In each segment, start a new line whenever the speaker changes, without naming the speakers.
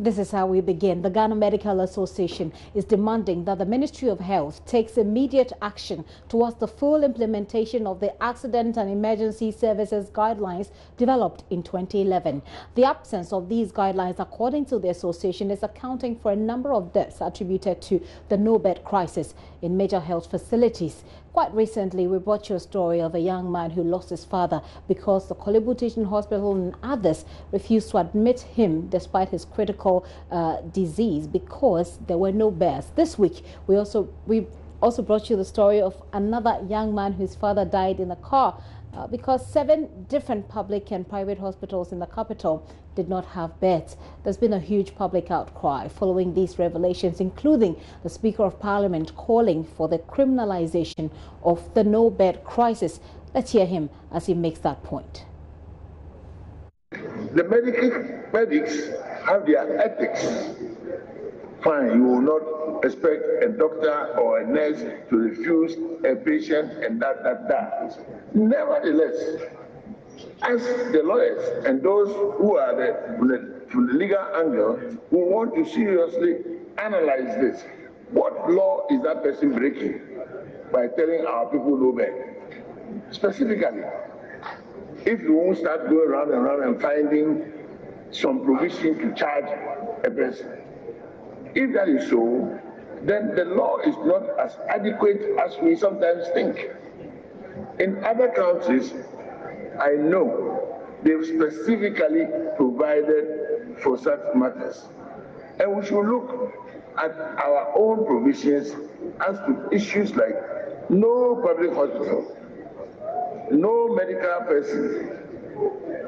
This is how we begin. The Ghana Medical Association is demanding that the Ministry of Health takes immediate action towards the full implementation of the Accident and Emergency Services Guidelines developed in 2011. The absence of these guidelines, according to the association, is accounting for a number of deaths attributed to the no-bed crisis in major health facilities. Quite recently, we brought you a story of a young man who lost his father because the Korle Bu Teaching Hospital and others refused to admit him despite his critical disease because there were no beds. This week, we also brought you the story of another young man whose father died in a car because 7 different public and private hospitals in the capital did not have beds. There's been a huge public outcry following these revelations, including the Speaker of Parliament calling for the criminalization of the no-bed crisis. Let's hear him as he makes that point.
The medics have their ethics. Fine, you will not expect a doctor or a nurse to refuse a patient and that. Nevertheless, as the lawyers and those who are from the legal angle who want to seriously analyze this, what law is that person breaking by telling our people no bed? Specifically, if you won't start going round and round and finding some provision to charge a person. If that is so, then the law is not as adequate as we sometimes think. In other countries, I know they've specifically provided for such matters. And we should look at our own provisions as to issues like no public hospital, no medical person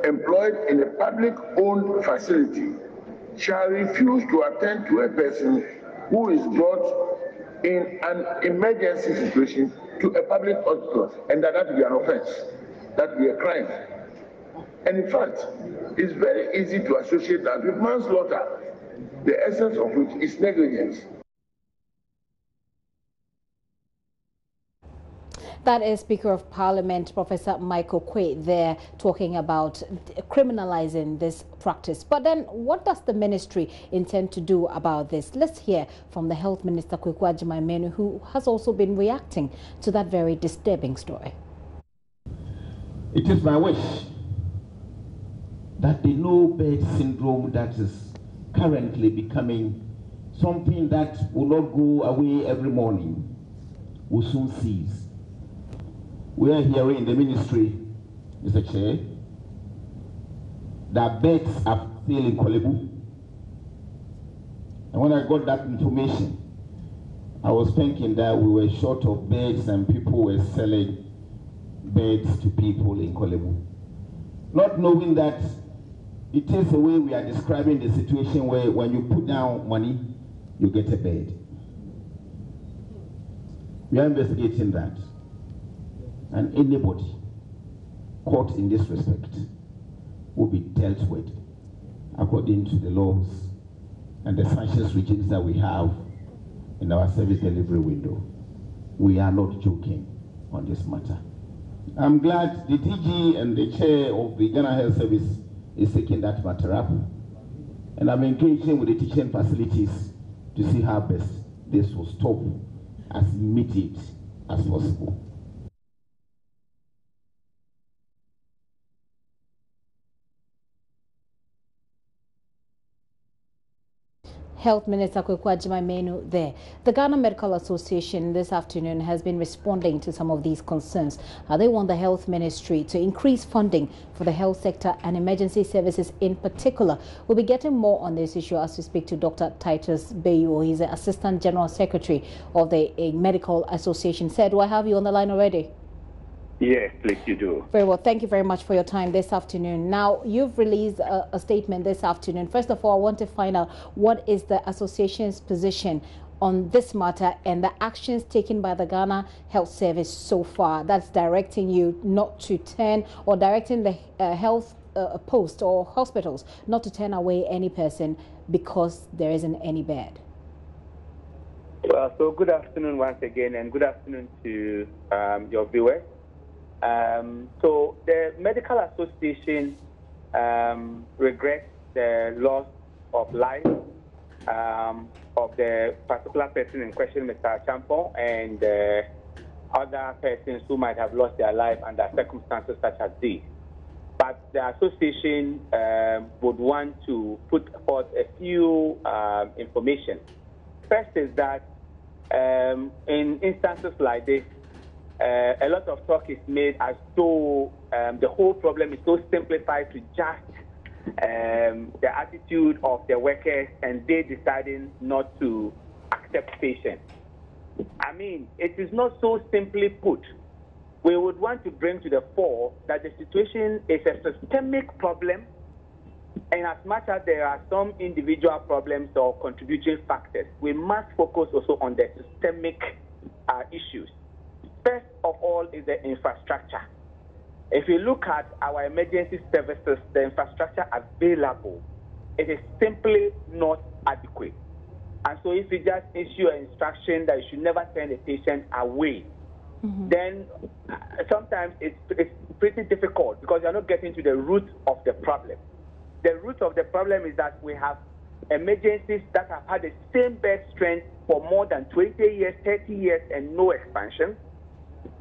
employed in a public-owned facility shall refuse to attend to a person who is brought in an emergency situation to a public hospital, and that will be an offense, that will be a crime. And in fact, it's very easy to associate that with manslaughter, the essence of which is negligence.
That is Speaker of Parliament, Professor Michael Quaye, there talking about criminalizing this practice. But then what does the ministry intend to do about this? Let's hear from the Health Minister, Kwaku Agyeman-Manu, who has also been reacting to that very disturbing story.
It is my wish that the no-bed syndrome that is currently becoming something that will not go away every morning will soon cease. We are hearing in the ministry, Mr. Chair, that beds are still in Korle Bu. And when I got that information, I was thinking that we were short of beds and people were selling beds to people in Korle Bu. Not knowing that it is the way we are describing the situation where when you put down money, you get a bed. We are investigating that. And anybody caught in this respect will be dealt with according to the laws and the sanctions regimes that we have in our service delivery window. We are not joking on this matter. I'm glad the DG and the chair of the Ghana Health Service is taking that matter up. And I'm engaging with the teaching facilities to see how best this will stop as immediate as possible.
Health Minister Kwaku Agyeman-Manu there. The Ghana Medical Association this afternoon has been responding to some of these concerns. They want the Health Ministry to increase funding for the health sector and emergency services in particular. We'll be getting more on this issue as we speak to Dr. Titus Bayo. He's the Assistant General Secretary of the Medical Association. Said, do I have you on the line already?
Yes, please, you do.
Very well. Thank you very much for your time this afternoon. Now, you've released a statement this afternoon. First of all, I want to find out what is the association's position on this matter and the actions taken by the Ghana Health Service so far. That's directing you not to turn, or directing the health post or hospitals not to turn away any person because there isn't any bed.
Well, so good afternoon once again, and good afternoon to your viewers. So the Medical Association regrets the loss of life of the particular person in question, Mr. Champon, and other persons who might have lost their life under circumstances such as these. But the association would want to put forth a few information. First is that in instances like this, a lot of talk is made as though the whole problem is so simplified to just the attitude of the workers and they deciding not to accept patients. I mean, it is not so simply put. We would want to bring to the fore that the situation is a systemic problem, and as much as there are some individual problems or contributing factors, we must focus also on the systemic issues. First of all is the infrastructure. If you look at our emergency services, the infrastructure available, it is simply not adequate. And so if you just issue an instruction that you should never send a patient away, then sometimes it's pretty difficult because you're not getting to the root of the problem. The root of the problem is that we have emergencies that have had the same bed strength for more than 20 years, 30 years, and no expansion.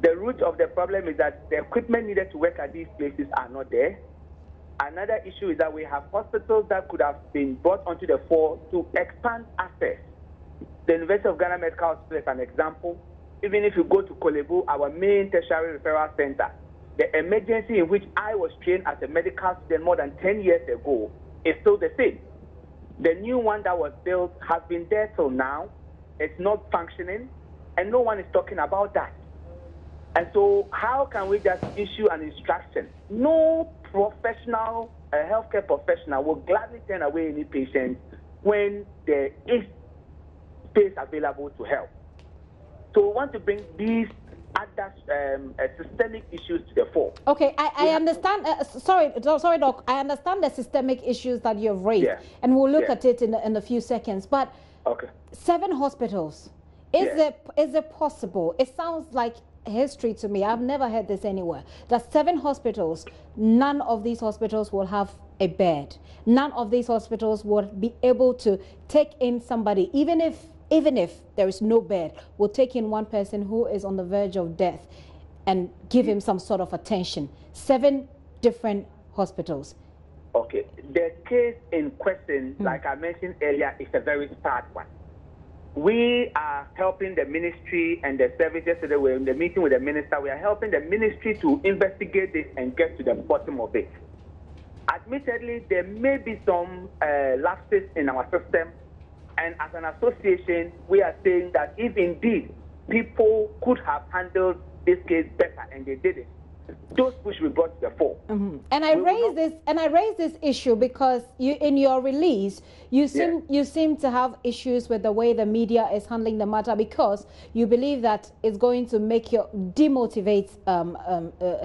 The root of the problem is that the equipment needed to work at these places are not there. Another issue is that we have hospitals that could have been brought onto the fore to expand access. The University of Ghana Medical Hospital is an example. Even if you go to Kolebu, our main tertiary referral center, the emergency in which I was trained as a medical student more than 10 years ago is still the same. The new one that was built has been there till now. It's not functioning, and no one is talking about that. And so how can we just issue an instruction? No professional, healthcare professional will gladly turn away any patient when there is space available to help. So we want to bring these other systemic issues to the fore.
Okay, I understand. Sorry, Doc. I understand the systemic issues that you've raised, and we'll look at it in a few seconds. But 7 hospitals. Is it possible? It sounds like history to me. I've never heard this anywhere. That 7 hospitals, none of these hospitals will have a bed. None of these hospitals will be able to take in somebody, even if there is no bed, will take in one person who is on the verge of death and give him some sort of attention. 7 different hospitals.
Okay. The case in question, like I mentioned earlier, is a very sad one. We are helping the ministry and the services. Yesterday we were in the meeting with the minister. We are helping the ministry to investigate this and get to the bottom of it. Admittedly, there may be some lapses in our system. And as an association, we are saying that if indeed people could have handled this case better and they did it, those push we brought to the fore.
And I raise this issue because in your release you seem to have issues with the way the media is handling the matter because you believe that it's going to make you demotivate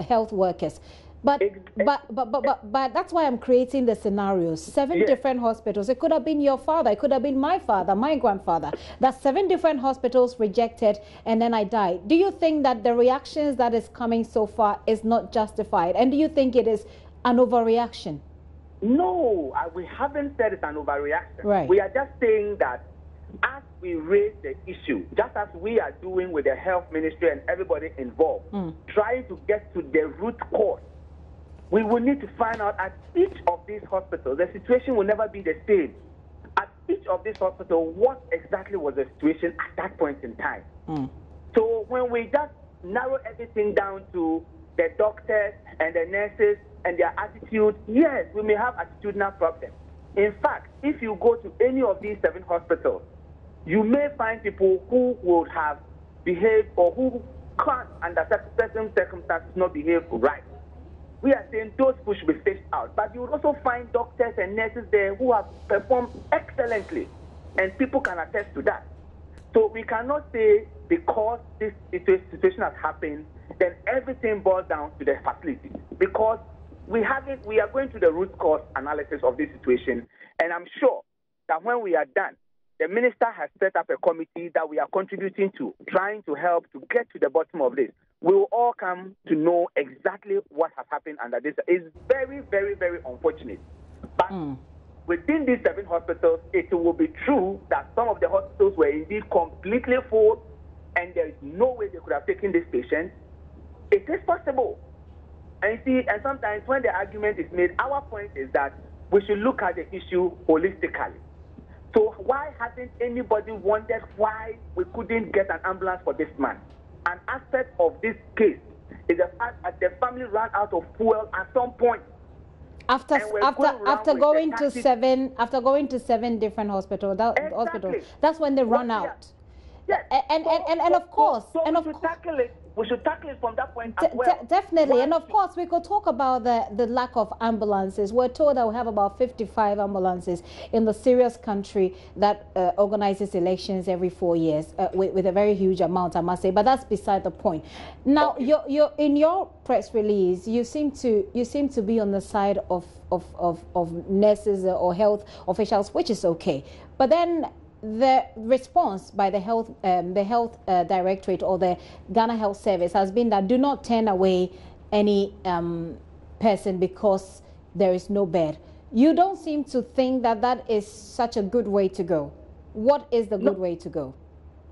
health workers. But that's why I'm creating the scenarios. 7 different hospitals. It could have been your father. It could have been my father, my grandfather. That's 7 different hospitals rejected, and then I died. Do you think that the reactions that is coming so far is not justified? And do you think it is an overreaction?
No, we haven't said it's an overreaction.
Right.
We are just saying that as we raise the issue, just as we are doing with the health ministry and everybody involved, trying to get to the root cause, we will need to find out at each of these hospitals, the situation will never be the same. At each of these hospitals, what exactly was the situation at that point in time? So when we just narrow everything down to the doctors and the nurses and their attitude, yes, we may have attitudinal problems. In fact, if you go to any of these 7 hospitals, you may find people who would have behaved or who can't, under certain circumstances, not behave right. We are saying those people should be phased out. But you will also find doctors and nurses there who have performed excellently, and people can attest to that. So we cannot say because this situation has happened, then everything boils down to the facilities. Because we are going through the root cause analysis of this situation, and I'm sure that when we are done, the minister has set up a committee that we are contributing to, trying to help to get to the bottom of this. We will all come to know exactly what has happened under this. It's very, very, very unfortunate. But within these 7 hospitals, it will be true that some of the hospitals were indeed completely full and there is no way they could have taken this patient. It is possible. And see, and sometimes when the argument is made, our point is that we should look at the issue holistically. So why hasn't anybody wondered why we couldn't get an ambulance for this man? An aspect of this case is the fact that the family ran out of fuel at some point.
After going to 7 different hospitals, that's when they run out.
Yes.
And of course,
we should tackle it from that point as well.
Definitely, and of course, we could talk about the lack of ambulances. We're told that we have about 55 ambulances in the serious country that organizes elections every 4 years with a very huge amount, I must say. But that's beside the point. Now, you're in your press release, you seem to be on the side of nurses or health officials, which is okay. But then the response by the health directorate or the Ghana Health Service has been that do not turn away any person because there is no bed. You don't seem to think that that is such a good way to go. What is the good way to go?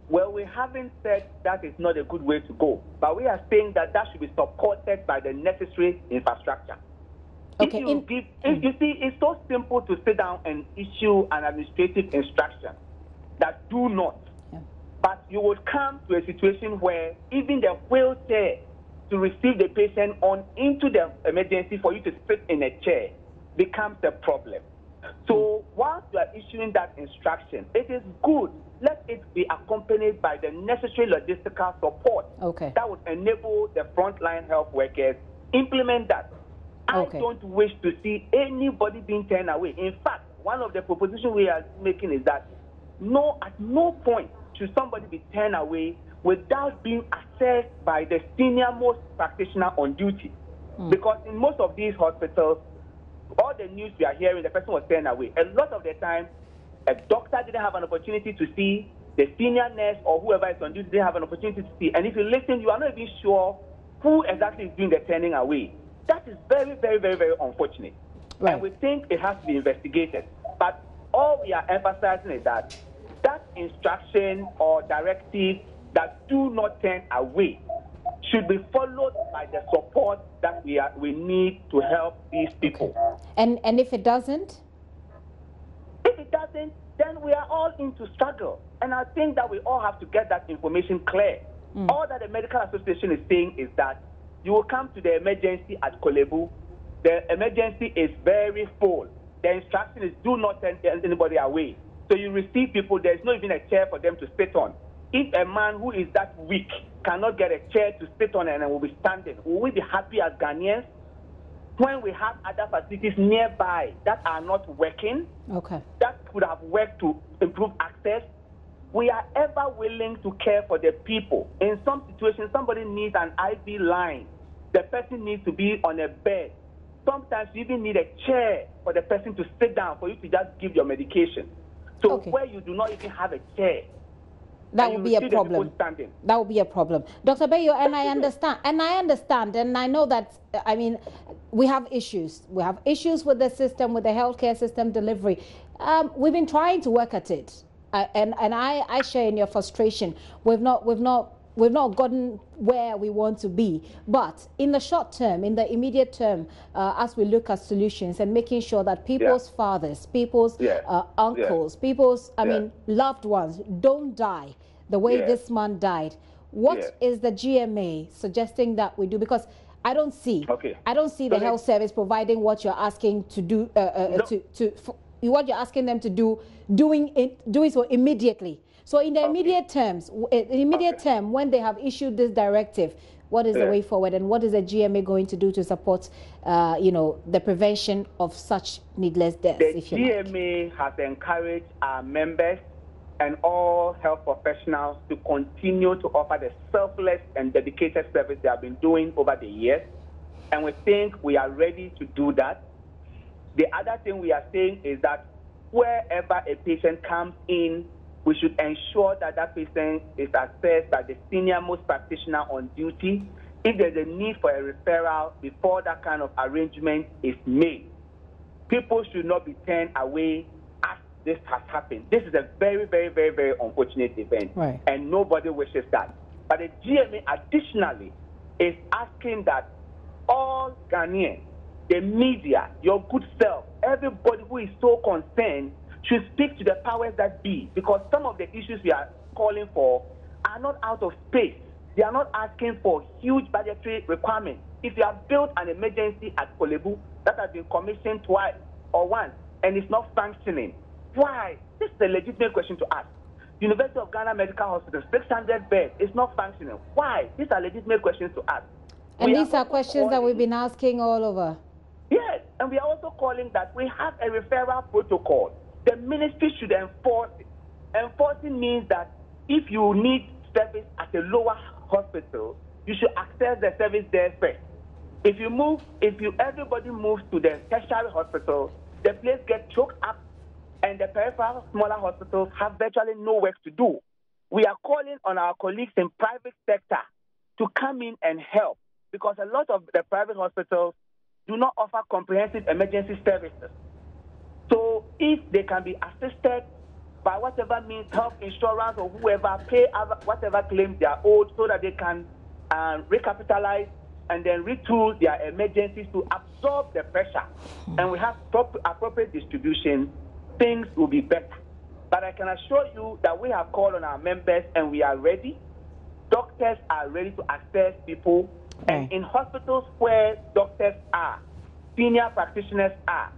Well, we haven't said that is not a good way to go, but we are saying that that should be supported by the necessary infrastructure.
Okay.
You see, it's so simple to sit down and issue an administrative instruction that do not. Yeah. But you will come to a situation where even the wheelchair to receive the patient on into the emergency for you to sit in a chair becomes a problem. So whilst you are issuing that instruction, it is good. Let it be accompanied by the necessary logistical support that would enable the frontline health workers implement that. I don't wish to see anybody being turned away. In fact, one of the propositions we are making is that at no point should somebody be turned away without being assessed by the senior most practitioner on duty. Because in most of these hospitals, all the news we are hearing, the person was turned away. A lot of the time, a doctor didn't have an opportunity to see, the senior nurse or whoever is on duty didn't have an opportunity to see. And if you listen, you are not even sure who exactly is doing the turning away. That is very, very, very, very unfortunate. Right. And we think it has to be investigated. But all we are emphasizing is that instruction or directive that do not turn away should be followed by the support that we need to help these people.
Okay. And if it doesn't?
If it doesn't, then we are all into struggle. And I think that we all have to get that information clear. All that the Medical Association is saying is that you will come to the emergency at Kolebu. The emergency is very full. The instruction is do not turn anybody away. So you receive people, there's not even a chair for them to sit on. If a man who is that weak cannot get a chair to sit on and will be standing, will we be happy as Ghanaians when we have other facilities nearby that are not working, that could have worked to improve access? We are ever willing to care for the people. In some situations, somebody needs an IV line. The person needs to be on a bed. Sometimes you even need a chair for the person to sit down for you to just give your medication. So where you do not even have a chair,
that would be a problem. That would be a problem. Dr. Bayo, and I understand, and I know that, I mean, we have issues. We have issues with the system, with the healthcare system delivery. We've been trying to work at it. And I share in your frustration. We've not gotten where we want to be. But in the short term, in the immediate term, as we look at solutions and making sure that people's fathers, people's uncles, people's, loved ones don't die the way this man died. What is the GMA suggesting that we do? Because I don't see the health service providing what you're asking to do, what you're asking them to do, doing so immediately. So in the immediate terms, term, when they have issued this directive, what is the way forward, and what is the GMA going to do to support, the prevention of such needless deaths?
The GMA has encouraged our members and all health professionals to continue to offer the selfless and dedicated service they have been doing over the years, and we think we are ready to do that. The other thing we are saying is that wherever a patient comes in, we should ensure that that patient is assessed by the senior most practitioner on duty. If there's a need for a referral before that kind of arrangement is made, people should not be turned away as this has happened. This is a very, very, very, very unfortunate event,
right,
and nobody wishes that. But the GMA additionally is asking that all Ghanaians, the media, your good self, everybody who is so concerned should speak to the powers that be, because some of the issues we are calling for are not out of space. They are not asking for huge budgetary requirements. If you have built an emergency at Kolebu that has been commissioned twice or once and is not functioning, why? This is a legitimate question to ask. University of Ghana Medical Hospital, 600 beds, is not functioning. Why? These are legitimate questions to ask.
And these are questions that we've been asking all over.
Yes, and we are also calling that we have a referral protocol. The ministry should enforce it. Enforcing means that if you need service at a lower hospital, you should access the service there first. If everybody moves to the tertiary hospital, the place gets choked up, and the peripheral smaller hospitals have virtually no work to do. We are calling on our colleagues in private sector to come in and help, because a lot of the private hospitals do not offer comprehensive emergency services. So if they can be assisted by whatever means, health insurance or whoever, pay whatever claims they are owed, so that they can recapitalize and then retool their emergencies to absorb the pressure, and we have appropriate distribution, things will be better. But I can assure you that we have called on our members and we are ready. Doctors are ready to access people. And in hospitals where doctors are, senior practitioners are,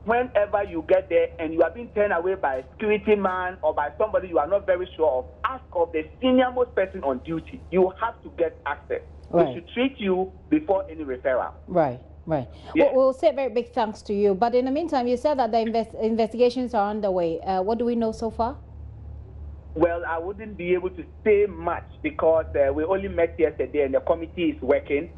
whenever you get there and you are being turned away by a security man or by somebody you are not very sure of, ask of the senior-most person on duty. You have to get access.
Right.
They should treat you before any referral.
Right, right.
Yeah.
We'll say very big thanks to you. But in the meantime, you said that the investigations are underway. What do we know so far?
Well, I wouldn't be able to say much because we only met yesterday and the committee is working.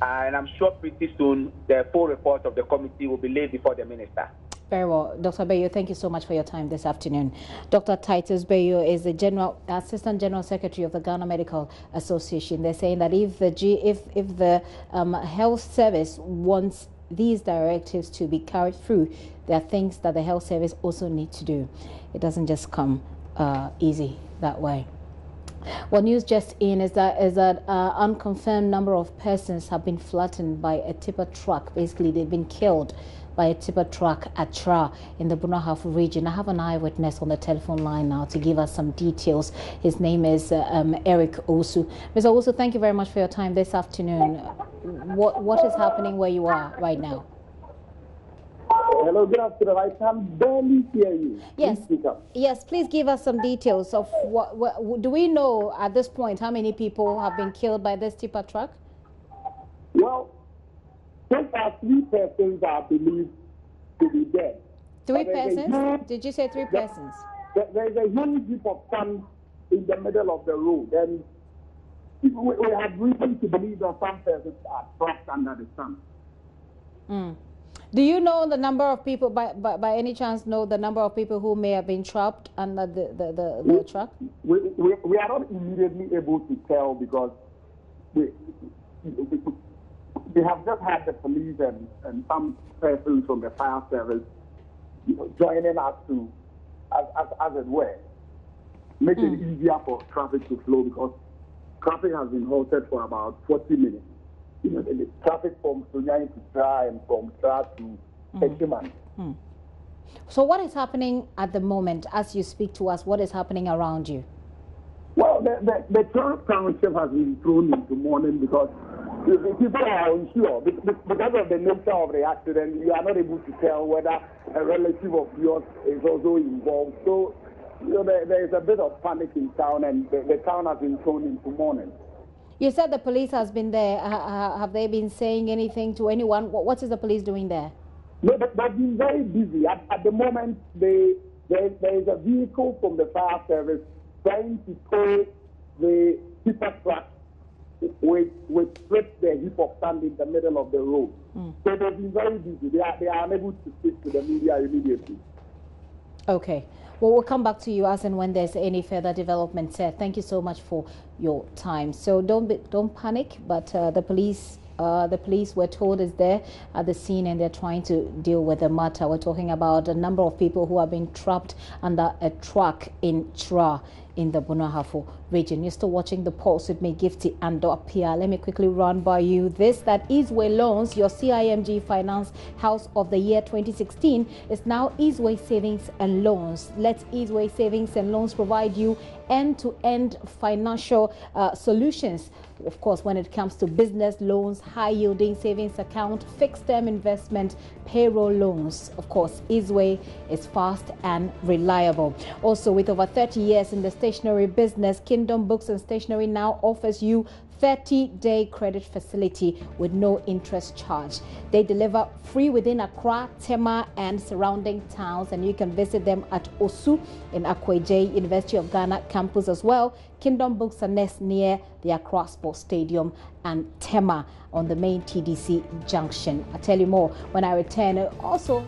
And I'm sure pretty soon the full report of the committee will be laid before the minister. Very well. Dr. Bayo, thank you so much for your time this afternoon. Dr. Titus Bayo is the Assistant General Secretary of the Ghana Medical Association. They're saying that if the health service wants these directives to be carried through, there are things that the health service also need to do. It doesn't just come easy that way. What news just in is that unconfirmed number of persons have been flattened by a tipper truck. Basically, they've been killed by a tipper truck at Tra in the Bunahaf region. I have an eyewitness on the telephone line now to give us some details. His name is Eric Osu. Mr. Osu, thank you very much for your time this afternoon. What is happening where you are right now?
Hello, good afternoon. I can barely hear you.
Yes, please give us some details of what do we know at this point how many people have been killed by this tipper truck?
Well, so far 3 persons are believed to be dead.
3 persons? Did you say 3 persons?
There is a huge heap of sand in the middle of the road, and we have reason to believe that some persons are trapped under the sand.
Do you know the number of people, by any chance, know the number of people who may have been trapped under the truck?
We are not immediately able to tell because we have just had the police and some persons from the fire service joining us to, as it were, make it easier for traffic to flow, because traffic has been halted for about 40 minutes. The traffic from Sunyani to Tra and from Tra to Echiman.
So what is happening at the moment as you speak to us? What is happening around you?
Well, the township has been thrown into mourning because people are unsure. Because of the nature of the accident, you are not able to tell whether a relative of yours is also involved. So there is a bit of panic in town, and the town has been thrown into mourning.
You said the police has been there. Have they been saying anything to anyone? What is the police doing there?
No, they've been very busy. At the moment, there is a vehicle from the fire service trying to tow the tipper truck with strip the heap of sand in the middle of the road. So they've been very busy. They are unable to speak to the media immediately.
Okay. Well, we'll come back to you as and when there's any further development. Thank you so much for your time. So don't panic, but the police The police were told is there at the scene, and they're trying to deal with the matter. We're talking about a number of people who have been trapped under a truck in Tra in the Bunahafo region. You're still watching The Pulse with me, Gifty and Dopia. Let me quickly run by you this, that Easeway Loans, your CIMG Finance House of the Year 2016, is now Easeway Savings and Loans. Let Easeway Savings and Loans provide you end-to-end financial solutions. Of course, when it comes to business loans, high-yielding savings account, fixed-term investment, payroll loans. Of course, Easeway is fast and reliable. Also, with over 30 years in the stationery business, Kingdom Books and Stationery now offers you 30-day credit facility with no interest charge. They deliver free within Accra, Tema, and surrounding towns, and you can visit them at Osu in Akweje University of Ghana campus as well. Kingdom Books are near the Accra Sports Stadium and Tema on the main TDC junction. I'll tell you more when I return. Also,